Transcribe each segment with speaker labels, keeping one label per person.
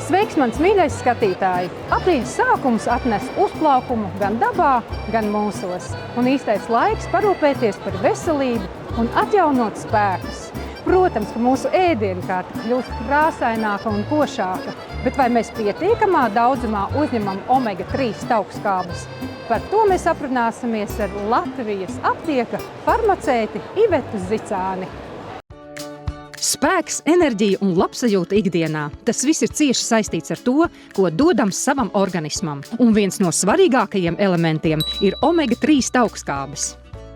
Speaker 1: Sveiks, mans mīļais skatītāji! Aprīļa sākums atnes uzplaukumu gan dabā, gan mūsos. Un īstais laiks parūpēties par veselību un atjaunot spēkus. Protams, ka mūsu ēdienkarte kļūst krāsaināka un košāka, bet vai mēs pietiekamā daudzumā uzņemam omega-3 taukskābus? Par to mēs aprunāsimies ar Latvijas aptieka farmaceiti Ivetu Zicāni.
Speaker 2: Spēks, enerģija un labsajūta ikdienā – tas viss ir cieši saistīts ar to, ko dodam savam organismam. Un viens no svarīgākajiem elementiem ir omega-3 taukskābes.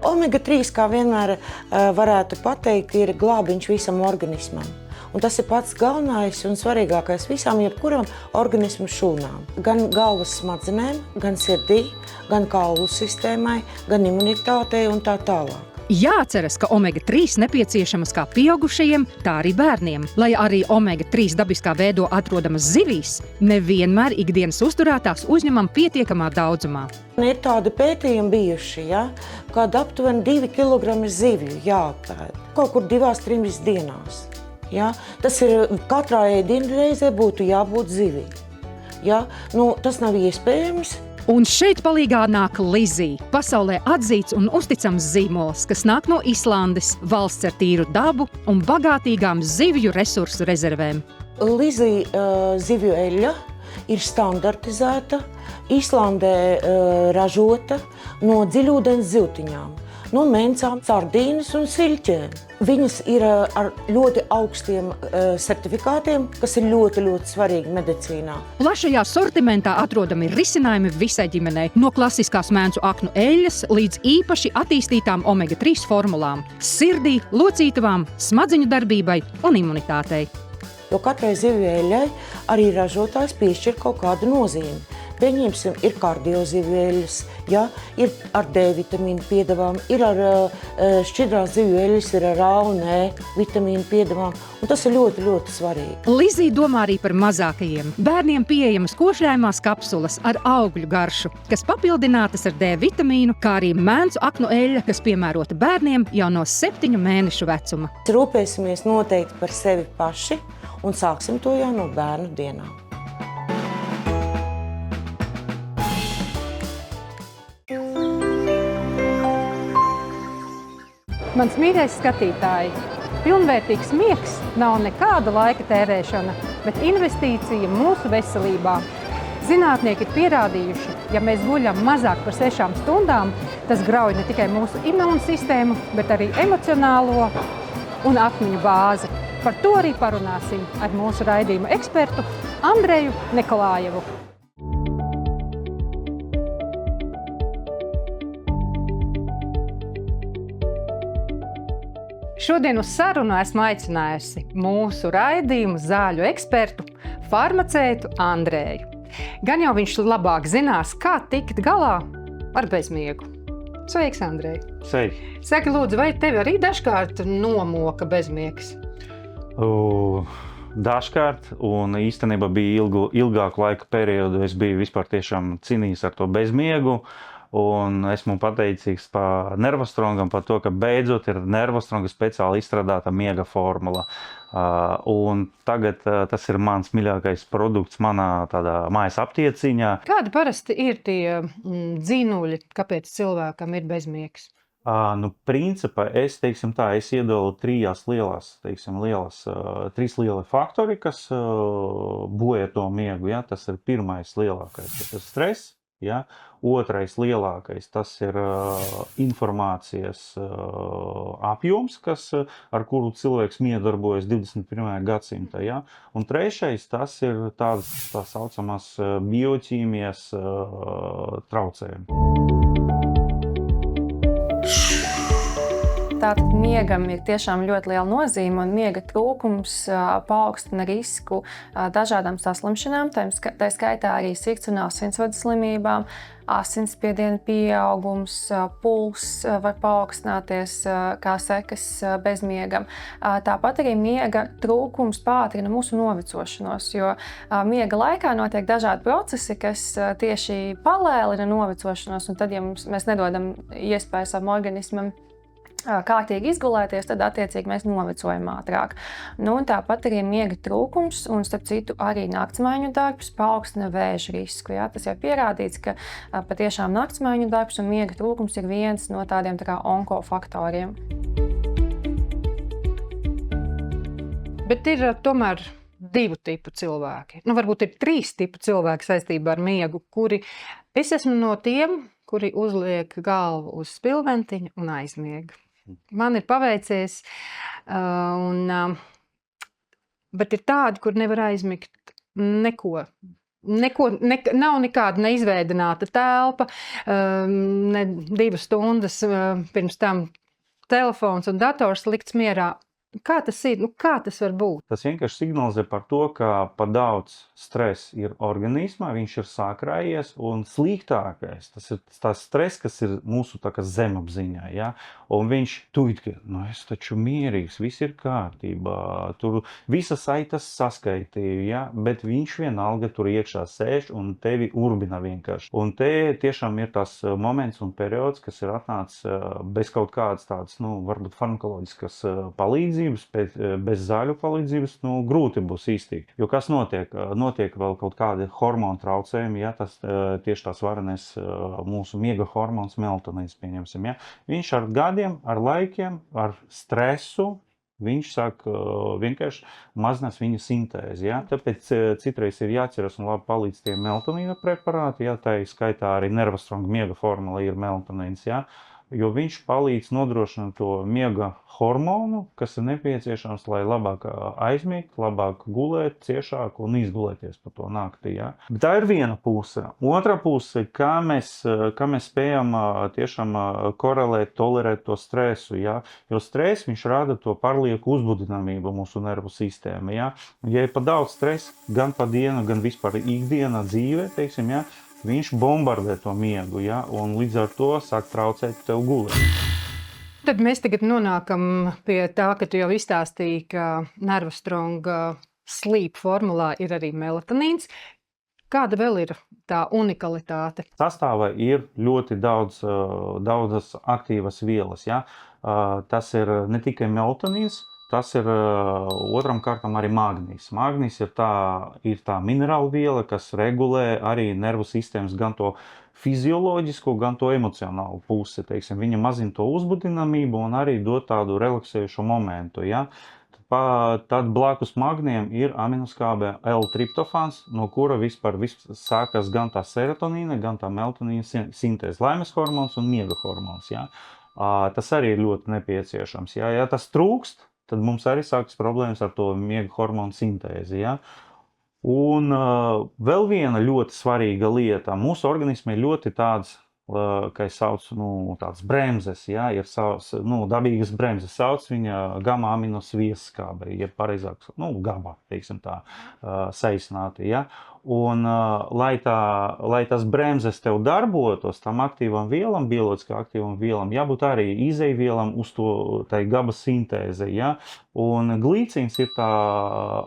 Speaker 3: Omega-3, kā vienmēr varētu pateikt, ir glābiņš visam organismam. Un tas ir pats galvenais un svarīgākais visām jebkuram organismu šūnām. Gan galvas smadzenēm, gan sirdī, gan kaulu sistēmai, gan imunitātei un tā tālāk.
Speaker 2: Jāatceras, ka omega-3 nepieciešamas kā pieaugušajiem, tā arī bērniem. Lai arī omega-3 dabiskā veidā atrodamas zivīs, nevienmēr ikdienas uzturā tās uzņemam pietiekamā daudzumā.
Speaker 3: Ir tādi pētījumi bijuši, kad aptuveni 2 kg zivju jāapēd kaut kur 2-3 dienās. Tas ir katrā ēdienreizē būtu jābūt zivī. Tas nav iespējams.
Speaker 2: Un šeit palīgā nāk Lizī, pasaulē atzīts un uzticams zīmols, kas nāk no Islandes, valsts ar tīru dabu un bagātīgām zivju resursu rezervēm.
Speaker 3: Lizī zivju eļļa ir standartizēta, Islandē ražota no dziļūdens zivtiņām, no mencām, sardīnas un siļķēm. Viņas ir ar ļoti augstiem certifikātiem, kas ir ļoti svarīgi medicīnā.
Speaker 2: Plašajā sortimentā atrodami risinājumi visai ģimenei, no klasiskās mēncu aknu eļļas līdz īpaši attīstītām omega-3 formulām, sirdī, locītavām, smadziņu darbībai un imunitātei.
Speaker 3: Jo katrai zivju eļļai arī ražotājs piešķir kaut kādu nozīmi. Pieņemsim, ir kardiozivju eļļas, ir ar D vitamīnu piedevām, ir ar šķidrās zivju eļļas, ir ar A un E vitamīnu piedevām, un tas ir ļoti svarīgi.
Speaker 2: Lizī domā arī par mazākajiem. Bērniem pieejamas košļājumās kapsulas ar augļu garšu, kas papildinātas ar D vitamīnu, kā arī mēncu aknu eļļa, kas piemērota bērniem jau no 7 mēnešu vecuma.
Speaker 3: Rūpēsimies noteikti par sevi paši un sāksim to jau no bērnu dienām.
Speaker 1: Mans mīļais skatītāji, pilnvērtīgs miegs nav nekāda laika tērēšana, bet investīcija mūsu veselībā. Zinātnieki ir pierādījuši, ja mēs guļam mazāk par 6 stundām, tas grauj ne tikai mūsu imūnsistēmu, bet arī emocionālo un atmiņu bāzi. Par to arī parunāsim ar mūsu raidījuma ekspertu Andreju Nikolājevu. Šodien uz sarunu esmu aicinājusi mūsu raidījumu zāļu ekspertu, farmaceitu Andreju. Gan jau viņš labāk zinās, kā tikt galā ar bezmiegu. Sveiks, Andrej!
Speaker 4: Sveiki!
Speaker 1: Saki, lūdzu, vai tevi arī dažkārt nomoka bezmiegs?
Speaker 4: Dažkārt, un īstenībā bija ilgāku laika periodu, es biju vispār tiešām cīnījis ar to bezmiegu. Un esmu pateicīgs par Nervostrongam par to, ka beidzot ir Nervostronga speciāli izstrādāta miega formula. Un tagad tas ir mans mīļākais produkts manā tādā mājas aptieciņā.
Speaker 1: Kādi parasti ir tie dzinuļi, kāpēc cilvēkam ir bezmiegs?
Speaker 4: Principā es iedalu 3 lieli faktori, kas bojā to miegu. Tas ir pirmais lielākais, tas ir stress. Otrais lielākais, tas ir informācijas apjoms, ar kuru cilvēks miedarbojas 21. gadsimtā. Un trešais, tas ir tā saucamās bioķīmijas traucējumi.
Speaker 5: Tātad miegam ir tiešām ļoti liela nozīme, un miega trūkums paaugstina risku dažādām saslimšanām, tā skaitā arī sirds un asinsvadu slimībām, asinsspiediena pieaugums, pulss var paaugstināties kā sekas bezmiegam. Tāpat arī miega trūkums pātrina mūsu novecošanos, jo miega laikā notiek dažādi procesi, kas tieši palēlina novecošanos, un tad, ja mēs nedodam iespēju savam organismam kārtīgi izgulēties, tad attiecīgi mēs novecojam ātrāk. Nu, un tāpat arī miega trūkums un, starp citu, arī naktsmaiņu darbs paaugstina vēža risku. Ja? Tas jau pierādīts, ka patiešām naktsmaiņu darbs un miega trūkums ir viens no tādiem tā kā onkofaktoriem.
Speaker 1: Bet ir tomēr divu tipu cilvēki. Nu, varbūt ir 3 tipu cilvēki saistībā ar miegu, kuri es esmu no tiem, kuri uzliek galvu uz spilventiņa un aizmiega. Man ir paveicies, bet ir tādi, kur nevar aizmigt neko. Nav nekāda neizveidināta telpa, ne 2 stundas pirms tam telefons un dators likts mierā. Kā tas ir? Nu, kā tas var būt?
Speaker 4: Tas vienkārši signalizē par to, ka par daudz stresa ir organismā, viņš ir sakrājies, un sliktākais, tas ir tas stress, kas ir mūsu tā kā zemapziņā, ja? Un viņš tuīt, ka, nu, es taču mierīgs, viss ir kārtībā, tur visas saitas saskaitīju, ja? Bet viņš vienalga tur iekšā sēž un tevi urbina vienkārši. Un te tiešām ir tas moments un periods, kas ir atnācis bez kaut kādas tādas, nu, varbūt farmakoloģiskas palīdzības, bez zāļu palīdzības, nu, grūti būs iztikt. Jo kas notiek? Notiek vēl kaut kādi hormonu traucējumi, ja tas tieši tās varenais mūsu miega hormons melatonīns, pieņemsim, ja. Viņš ar gadiem, ar laikiem, ar stresu, viņš sāk vienkārši mazinās viņa sintēzi, ja. Tāpēc citreiz ir jāatceras un labi palīdz tie melatonīna preparāti, ja, tā skaitā arī Nervostronga miega formula ir melatonīns, ja. Jo viņš palīdz nodrošināt to miega hormonu, kas ir nepieciešams, lai labāk aizmigt, labāk gulēt, ciešāk un izgulēties par to naktī. Ja? Bet tā ir viena puse. Otra puse, kā mēs spējam tiešām korelēt, tolerēt to stresu. Ja? Jo stress, viņš rada to pārlieku uzbudinamību mūsu nervu sistēmai. Ja? Ja ir pa daudz stresa, gan pa dienu, gan vispār ikdienā dzīvē, teiksim, ja? Viņš bombardē to miegu, ja? Un līdz ar to sāk traucēt tev gulēt.
Speaker 1: Tad mēs tagad nonākam pie tā, ka tu jau izstāstīji, ka Nervostronga sleep formulā ir arī melatonīns. Kāda vēl ir tā unikalitāte?
Speaker 4: Sastāvā ir ļoti daudzas aktīvas vielas. Ja? Tas ir ne tikai melatonīns, tas ir otram kārtam arī magnīs. Magnīs ir tā minerāla viela, kas regulē arī nervu sistēmas gan to fizioloģisko, gan to emocionālu pusi. Teiksim. Viņa mazina to uzbudinamību un arī dod tādu relaksējušo momentu. Ja? Tad blakus magniem ir aminoskābe L-triptofāns, no kura vispār sākas gan tā serotonīna, gan tā melatonīna sintēze, laimes hormons un miega hormons. Ja? Tas arī ir ļoti nepieciešams. Ja tas trūkst, tad mums arī sākas problēmas ar to miega hormonu sintēzi. Ja? Un vēl viena ļoti svarīga lieta. Mūsu organismā ir ļoti tādas, kā es saucu, tādas bremzes. Ja? Ir dabīgas bremzes. Sauc viņa gamma-aminoskābe, ja pareizāk, GABA, teiksim tā, saīsināti. Ja? Un, lai tas bremzes tev darbotos, tam aktīvam vielam, bioloģiski aktīvam vielam, jābūt arī izejvielam uz to tai GABA sintēze. Ja? Un glīcīns ir tā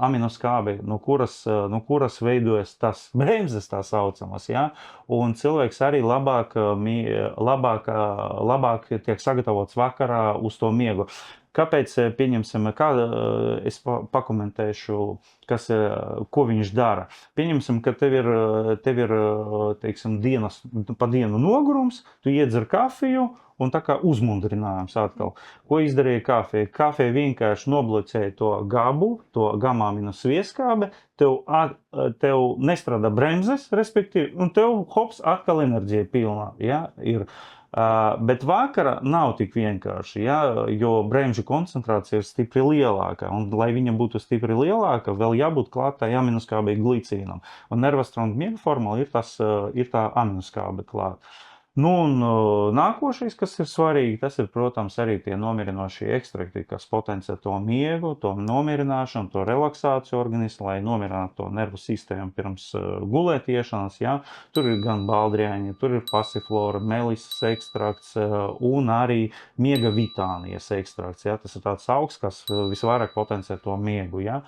Speaker 4: aminoskābe, no kuras veidojas tas bremzes tā saucamas. Ja? Un cilvēks arī labāk tiek sagatavots vakarā uz to miegu. Kāpēc, pieņemsim, es pakomentēšu, ko viņš dara. Pieņemsim, ka tev ir teiksim, pa dienu nogurums, tu iedzer kafiju un tā kā uzmundrinājums atkal. Ko izdarīja kafija? Kafija vienkārši nobloķēja to gabu, to gamma-aminoskābe, tev nestrādā bremzes, respektīvi, un tev hops atkal enerģija pilnā, ja, ir. Bet vakarā nav tik vienkārši, ja, jo bremžu koncentrācija ir stipri lielāka. Un, lai viņa būtu stipri lielāka, vēl jābūt klātai aminoskābei glicīnam. Un Nervostronga miega formula ir tā aminoskābe klāta. Un nākošais, kas ir svarīgi, tas ir, protams, arī tie nomierinošie ekstrakti, kas potencē to miegu, to nomierināšanu, to relaksāciju organismu, lai nomierinātu to nervu sistēmu pirms gulētiešanas. Ja? Tur ir gan baldriāņi, tur ir pasiflora, melisas ekstrakts un arī miega vitānijas ekstrakts. Ja? Tas ir tāds augs, kas visvairāk potencē to miegu. Ja?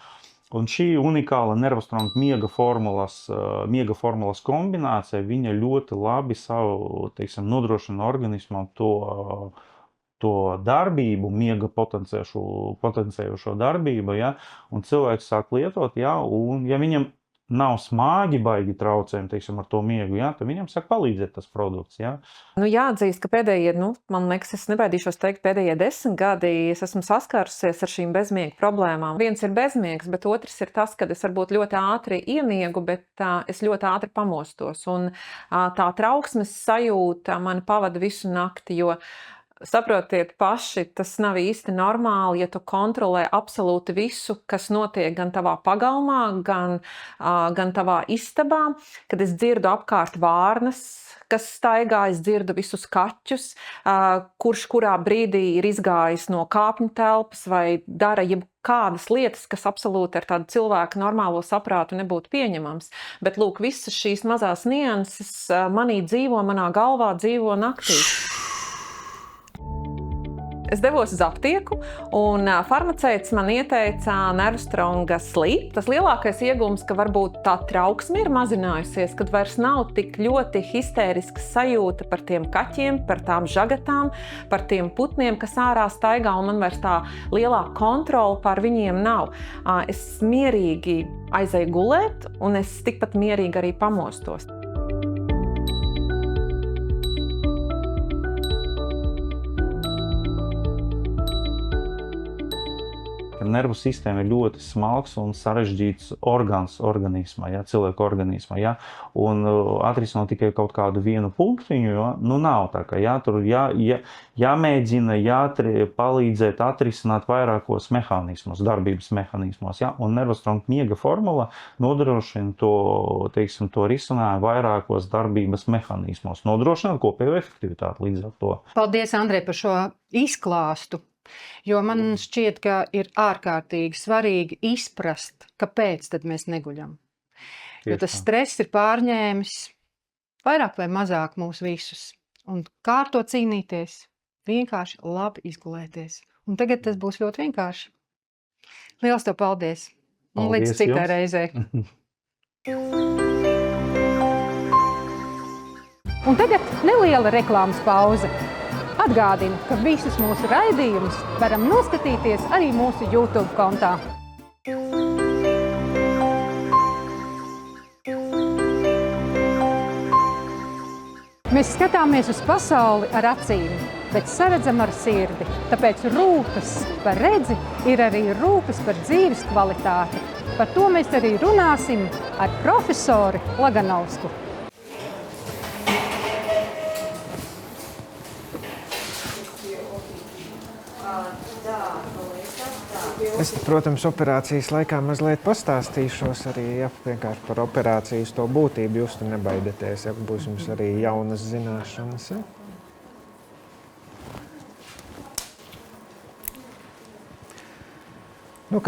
Speaker 4: Un šī unikāla Nervostronga miega formulas kombinācija, viņa ļoti labi nodrošina organismam to to darbību, miega potenciējušo darbību, ja, un cilvēks sāk lietot, ja, un ja viņam nav smagi baigi traucējumi, teiksim, ar to miegu, ja, tad viņam sāk palīdzēt tas produkts, ja.
Speaker 6: Jāatzīst, ka pēdējie, man liekas, es nebaidīšos teikt, pēdējie 10 gadi es esmu saskārusies ar šīm bezmiega problēmām. Viens ir bezmiegs, bet otrs ir tas, kad es varbūt ļoti ātri iemiegu, bet es ļoti ātri pamostos. Un tā trauksmes sajūta mani pavada visu nakti, jo saprotiet paši, tas nav īsti normāli, ja tu kontrolē absolūti visu, kas notiek gan tavā pagalmā, gan tavā istabā, kad es dzirdu apkārt vārnas, kas staigā, es dzirdu visus kaķus, kurš kurā brīdī ir izgājis no kāpņu telpas vai dara jebkādas lietas, kas absolūti ar tādu cilvēku normālo saprātu nebūtu pieņemams. Bet lūk, visas šīs mazās nianses manī dzīvo, manā galvā dzīvo naktī. Es devos uz aptieku, un farmaceits man ieteica Nervstronga Sleep. Tas lielākais iegūms, ka varbūt tā trauksme ir mazinājusies, kad vairs nav tik ļoti histēriska sajūta par tiem kaķiem, par tām žagatām, par tiem putniem, kas ārā staigā, un man vairs tā lielā kontrola pār viņiem nav. Es mierīgi aizēju gulēt, un es tikpat mierīgi arī pamostos.
Speaker 4: Nervu sistēma ir ļoti smalks un sarežģīts orgāns organismā, ja, cilvēka organismā, ja, un atrisināt tikai kaut kādu vienu punktiņu, jo, nav tā, ka, ja, tur jāmēģina palīdzēt atrisināt vairākos mehānismus, darbības mehānismos, ja, un Nervostronga miega formula nodrošina to, teiksim, to risinājumu vairākos darbības mehānismos, nodrošināt kopējo efektivitāti līdz ar to.
Speaker 2: Paldies, Andrej, par šo izklāstu. Jo man šķiet, ka ir ārkārtīgi svarīgi izprast, kāpēc tad mēs neguļam. Jo tas stress ir pārņēmis vairāk vai mazāk mūs visus. Un kā ar to cīnīties? Vienkārši labi izgulēties. Un tagad tas būs ļoti vienkārši. Liels tev paldies! Un līdz citai reizei!
Speaker 1: Un tagad neliela reklāmas pauze. Atgādinu, ka visus mūsu raidījumus varam noskatīties arī mūsu YouTube kontā. Mēs skatāmies uz pasauli ar acīm, bet saredzam ar sirdi. Tāpēc rūpes par redzi ir arī rūpes par dzīves kvalitāti. Par to mēs arī runāsim ar profesoru Laganovsku.
Speaker 7: Es, protams, operācijas laikā mazliet pastāstīšos arī vienkārši par operācijas to būtību. Jūs tur nebaidieties, būs jums arī jaunas zināšanas.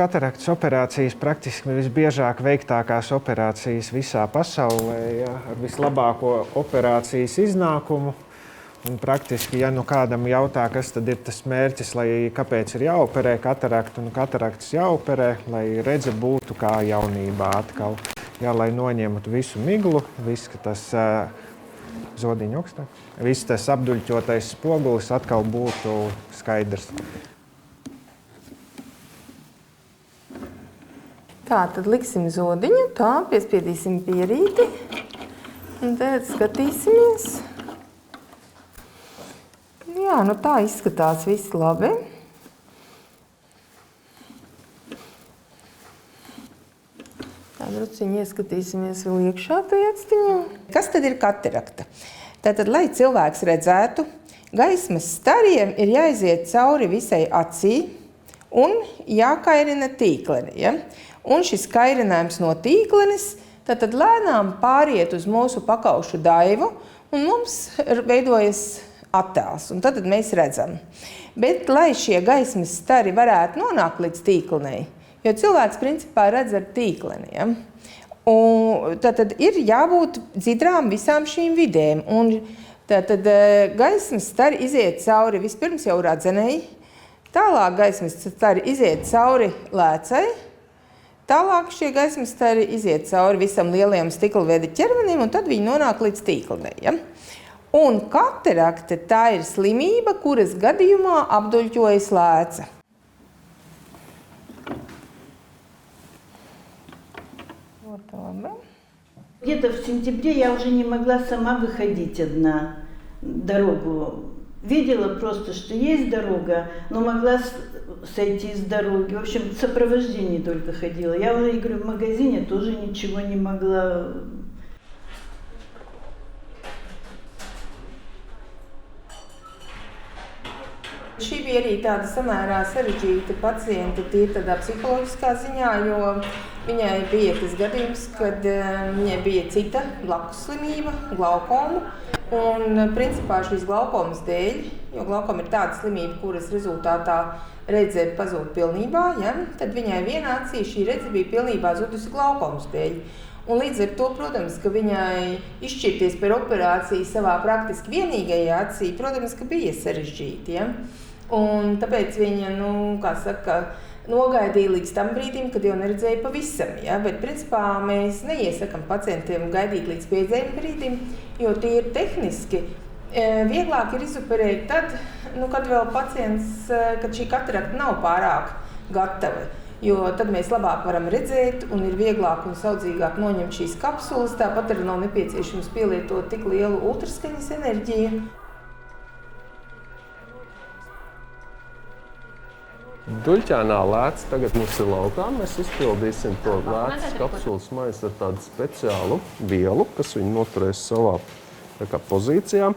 Speaker 7: Kataraktas operācijas praktiski visbiežāk veiktākās operācijas visā pasaulē, ar vislabāko operācijas iznākumu. Un praktiski, ja kādam jautā, kas tad ir tas mērķis, kāpēc ir jāoperē kataraktu, kataraktas jāoperē, lai redze būtu kā jaunībā atkal. Lai noņemtu visu miglu, viss tas viss tas apduļķotais spogulis atkal būtu skaidrs.
Speaker 8: Tā, tad liksim zodiņu, piespiedīsim pierīti un tad skatīsimies. Jā, tā izskatās viss labi. Tā druciņi ieskatīsimies vēl iekšā tajā actiņā. Kas tad ir katarakta? Tātad, lai cilvēks redzētu, gaismas stariem ir jāiziet cauri visai acī un jākairina tīkleni. Ja? Un šis kairinājums no tīklenes tātad lēnām pāriet uz mūsu pakaušu daivu un mums veidojas attēls, un tad mēs redzam. Bet, lai šie gaismas stari varētu nonākt līdz tīklenei, jo cilvēks principā redz ar tīkleni, ja? Un tad ir jābūt dzidrām visām šīm vidēm, un tad gaismas stari iziet cauri vispirms jau radzenei, tālāk gaismas stari iziet cauri lēcai, tālāk šie gaismas stari iziet cauri visam lielajam stiklveida ķermenim, un tad viņi nonāk līdz tīklenei, ja? Un katarakta tā ir slimība, kuras gadījumā apduļķojas lēca.
Speaker 9: Где-то в сентябре я уже не могла сама выходить одна дорогу. Видела просто, что есть дорога, но могла сойти с дороги. В общем, в сопровождении только ходила. Я уже, говорю, в магазине тоже ничего не могла.
Speaker 8: Šī bija arī tāda samērā sarežģīta pacienta, tīri tādā psiholoģiskā ziņā, jo viņai bija tas gadījums, kad viņai bija cita blakus slimība, glaukoma. Un principā šīs glaukomas dēļ, jo glaukoma ir tāda slimība, kuras rezultātā redze pazūd pilnībā, ja, tad viņai vienā acī šī redze bija pilnībā zudusi glaukomas dēļ. Un līdz ar to, protams, ka viņai izšķirties par operāciju savā praktiski vienīgajā acī, protams, ka bija sarežģīti. Ja? Un tāpēc viņa, nogaidīja līdz tam brīdim, kad jau neredzēja pavisam. Ja? Bet, principā, mēs neiesakam pacientiem gaidīt līdz pēdējiem brīdim, jo tie ir tehniski. Vieglāk ir izoperēt tad, kad vēl pacients, kad šī katarakta nav pārāk gatava. Jo tad mēs labāk varam redzēt un ir vieglāk un saudzīgāk noņemt šīs kapsulas. Tāpat arī nav nepieciešams pielietot tik lielu ultraskaņas enerģiju.
Speaker 10: Duļķēnā lēca tagad mums ir laukā. Mēs izpildīsim to lēcas kapsulas maisu ar tādu speciālu vielu, kas viņu noturēs savā pozīcijā,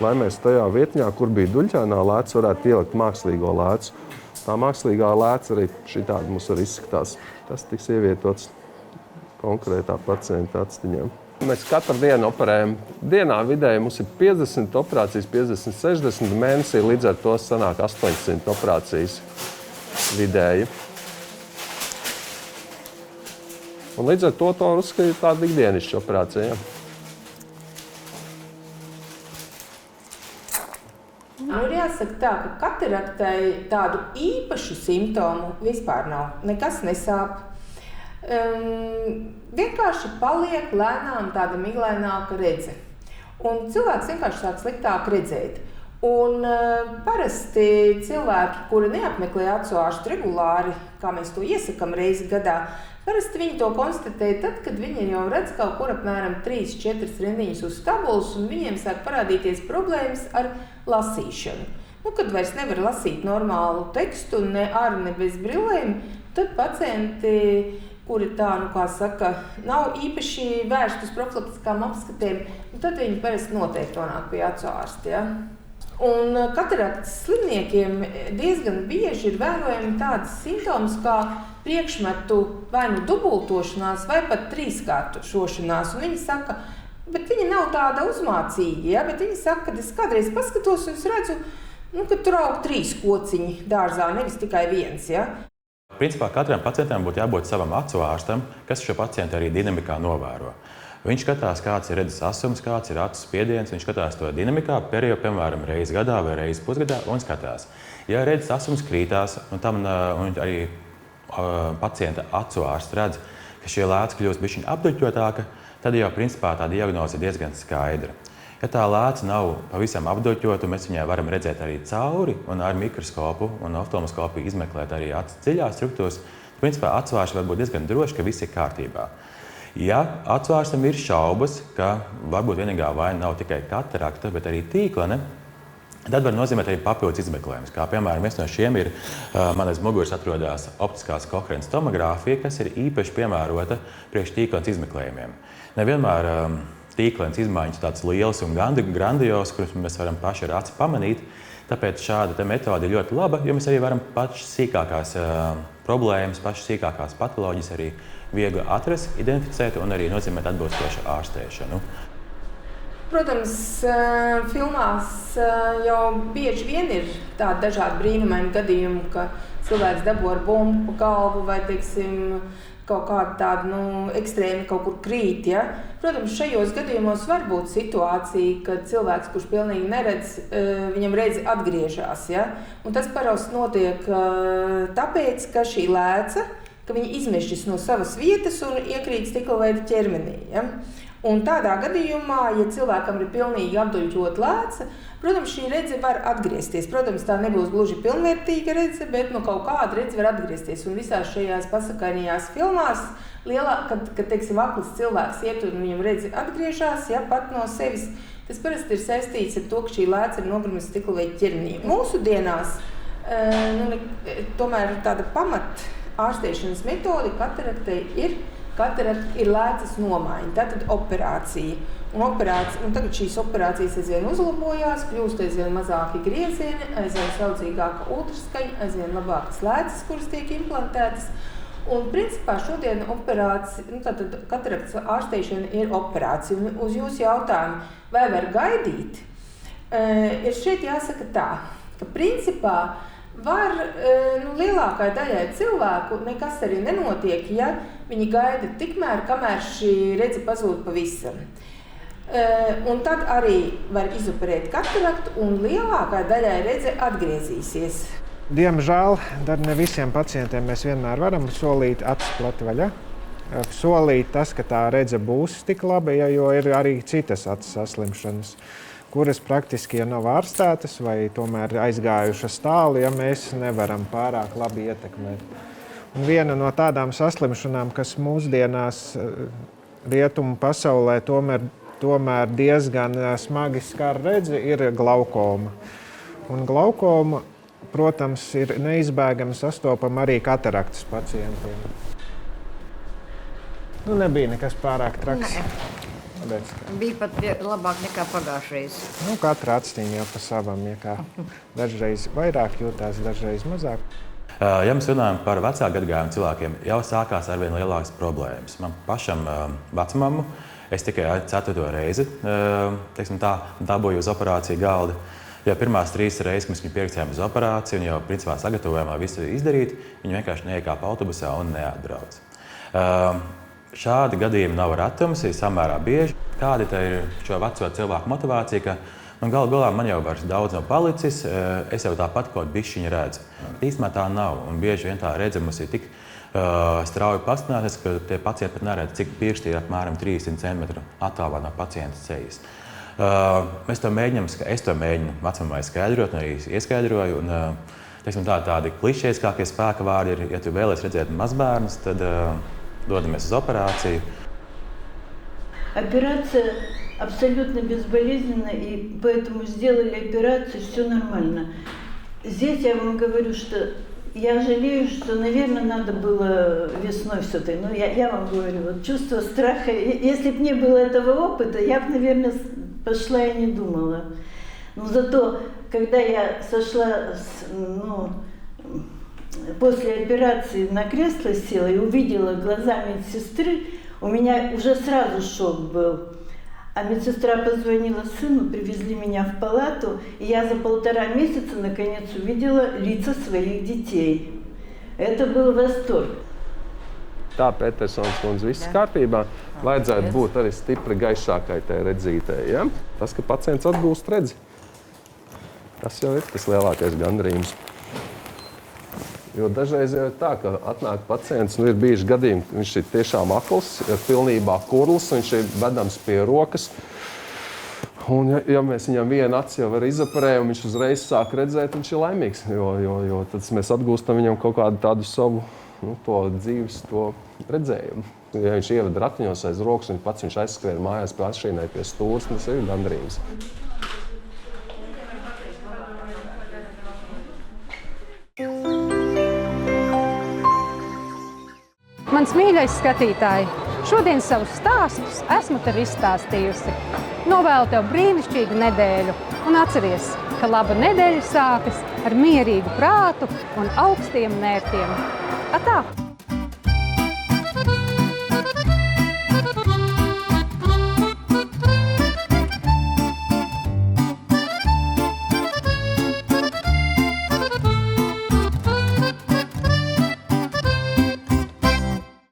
Speaker 10: lai mēs tajā vietņā, kur bija duļķēnā lēca, varētu ielikt mākslīgo lēcu. Tā mākslīgā lēca arī šitādi mums arī izskatās. Tas tiks ievietots konkrētā pacienta actiņām. Mēs katru dienu operējam. Dienā vidēji mums ir 50 operācijas, 50, 60 mēnesī, līdz ar to sanāk 800 operācijas vidēji. Un līdz ar to uzskatīt tādu ikdienišķu operāciju. Ja?
Speaker 8: Ir jāsaka tā, ka kataraktai tādu īpašu simptomu vispār nav. Nekas nesāp. Vienkārši paliek lēnām tāda miglaināka redze. Un cilvēks vienkārši sāk sliktāk redzēt. Un parasti cilvēki, kuri neapmeklē acu ārstu regulāri, kā mēs to iesakam reizi gadā, parasti viņi to konstatē tad, kad viņi jau redz kaut kur apmēram 3-4 rindiņas uz tabulas un viņiem sāk parādīties problēmas ar lasīšanu. Kad vairs nevar lasīt normālu tekstu, ne ar, ne bez brillēm, tad pacienti, kuri tā, nav īpaši vērsti uz profilaktiskām apskatēm, tad viņi parasti noteikti nonāk pie acu ārsta. Ja? Un kataraktas slimniekiem diezgan bieži ir vērojami tādas simptomas kā priekšmetu vai nu dubultošanās vai pat trīskārtošanās. Un viņi saka, bet viņi nav tāda uzmācīgi, ja? Bet viņi saka, ka es kādreiz paskatos un es redzu, ka tur aug 3 kociņi dārzā, nevis tikai 1. Ja?
Speaker 11: Principā katram pacientam būtu jābūt savam acu ārstam, kas šo pacientu arī dinamikā novēro. Viņš skatās, kāds ir redzes asums, kāds ir acu spiediens, viņš skatās to dinamikā, periodu, piemēram, reizi gadā vai reizi pusgadā, un skatās. Ja redzes asums krītās, un arī pacienta acu ārsts redz, ka šie lēca kļūst bišķiņ apduļķotāka, tad jau principā tā diagnoze ir diezgan skaidra. Ja tā lēca nav pavisam apduļķota, mēs viņai varam redzēt arī cauri un ar mikroskopu un oftalmoskopiju izmeklēt arī acu dziļās struktūras. Principā acu ārsts var būt diezgan droši, ka viss ir kārtībā. Ja acu ārstam ir šaubas, ka varbūt vienīgā vaina nav tikai katarakta, bet arī tīklene, tad var nozīmēt arī papildus izmeklējumus. Kā piemēram, viens no šiem ir, man aiz muguras atrodas optiskās koherences tomogrāfija, kas ir īpaši piemērota priekš tīklenes izmeklējumiem. Nevienmēr tīklenes izmaiņas tādas lielas un grandios, kuras mēs varam paši ar aci pamanīt, tāpēc šāda metode ir ļoti laba, jo mēs arī varam pašas sīkākās problēmas, pašas sīkākās patoloģijas arī viegli atrast, identificēt un arī nozīmēt atbilstošu ārstēšanu.
Speaker 8: Protams, filmās jau bieži vien ir tādi dažādi brīnumaini gadījumi, ka cilvēks dabū ar bumbu pa galvu vai, teiksim, kaut kāda tāda, ekstrēmi kaut kur krīt. Ja? Protams, šajos gadījumos var būt situācija, kad cilvēks, kurš pilnīgi neredz, viņam redzi atgriežās. Ja? Un tas parasti notiek tāpēc, ka šī lēca, ka viņa izmešķis no savas vietas un iekrīt stikla veida ķermenī. Ja? Un tādā gadījumā, ja cilvēkam ir pilnīgi apduļķota lēca, protams, šī redze var atgriezties. Protams, tā nebūs gluži pilnvērtīga redze, bet kaut kāda redze var atgriezties. Un visās šajās pasakainajās filmās, kad teiksim, akls cilvēks iet un viņam redze atgriežās, pat no sevis, tas parasti ir saistīts ar to, ka šī lēca ir nogrimusi stikla veida ķermenī. Mūsdienās tomēr tāda pamat ārstēšanas metode kataraktei ir lēcas nomaiņa, tātad operācija. Un tagad šīs operācijas aizvien uzlabojās, kļūst aizvien mazāki griezieni, aizvien saudzīgāka ultraskaņa, aizvien labākas lēcas, kuras tiek implantētas. Un principā šodien kataraktas ārstēšana ir operācija. Un uz jūsu jautājumu, vai var gaidīt, ir šeit jāsaka tā, ka principā var lielākai daļai cilvēku nekas arī nenotiek, ja viņi gaida tikmēr, kamēr šī redze pazūd pavisam. Un tad arī var izoperēt kataraktu un lielākai daļai redze atgriezīsies.
Speaker 7: Diemžēl ne visiem pacientiem mēs vienmēr varam solīt acis plati vaļā. Solīt tas, ka tā redze būs tik laba, jo ir arī citas acis saslimšanas, kuras praktiski nav ārstētas vai tomēr aizgājušas tālu, ja mēs nevaram pārāk labi ietekmēt. Un viena no tādām saslimšanām, kas mūsdienās rietumu pasaulē tomēr diezgan smagi skar redzi, ir glaukoma. Un glaukoma, protams, ir neizbēgami sastopama arī kataraktas pacientiem. Nebija nekas pārāk traks.
Speaker 12: Bija pat labāk nekā pagājušreiz.
Speaker 7: Katra actiņa jau pa savam, dažreiz vairāk jūtās, dažreiz mazāk.
Speaker 11: Ja mēs runājam par vecāku gadagājumu cilvēkiem, jau sākās arvien lielākas problēmas. Man pašam vecmammu es tikai 4. reizi dabūju uz operāciju galda. Jo pirmās 3 reizes, kad mēs viņu pierakstījām uz operāciju un jau principā sagatavojumā visu izdarīt, viņi vienkārši neiekāpa autobusā un neatbrauc. Šādi gadījumi nav retums, ir samērā bieži. Kāda ir šo veco cilvēku motivācija, ka galu galā man jau vairs daudz nav palicis, es jau tāpat kaut bišķiņu redzu. Īstenībā tā nav, un bieži vien tā redze mums ir tik strauji pastināties, ka tie pacienti pat neredz, cik pirksti ir apmēram 300 cm attālā no pacienta sejas. Es to mēģinu vecmamai skaidrot, un arī ieskaidroju. Tādi klišejiskākie spēka vārdi ir, ja tu vēlies redzēt mazbērnus, tad додаmies uz операцию.
Speaker 9: Операция абсолютно безболезненна, и поэтому сделали операцию, все нормально. Здесь я вам говорю, что я жалею, что, наверное, надо было весной все-таки. Но я вам говорю, вот чувство страха. Если бы не было этого опыта, я бы, наверное, пошла и не думала. Но зато, когда я сошла после операции на кресло села и увидела глаза медсестры, у меня уже сразу шок был. А медсестра позвонила сыну, привезли меня в палату, и я за 1,5 месяца наконец увидела лица своих детей. Это был восторг.
Speaker 10: Tā, Petersons kundze, viss kārtībā. Vajadzētu būt arī stipri gaišākai tai redzītei. Ja? Tas, ka pacients atgūst redzi, tas jau ir tas lielākais gandrījums. Jo dažreiz jau ir tā, ka atnāk pacients, ir bijuši gadījumi, viņš ir tiešām akls, ir pilnībā kurls, viņš ir vedams pie rokas. Un ja mēs viņam vienu aci jau izoperējam, viņš uzreiz sāk redzēt, viņš ir laimīgs, jo tad mēs atgūstam viņam kaut kādu tādu savu to dzīves redzējumu. Ja viņš ievada ratiņos aiz rokas, un pats viņš aizskrien mājās pie atšķīnai pie stūras, tas ir gandrījums.
Speaker 1: Mans mīļais skatītāji, šodien savus stāstus esmu tev izstāstījusi. Novēlu tev brīnišķīgu nedēļu un atceries, ka laba nedēļa sākas ar mierīgu prātu un augstiem mērķiem. Atā!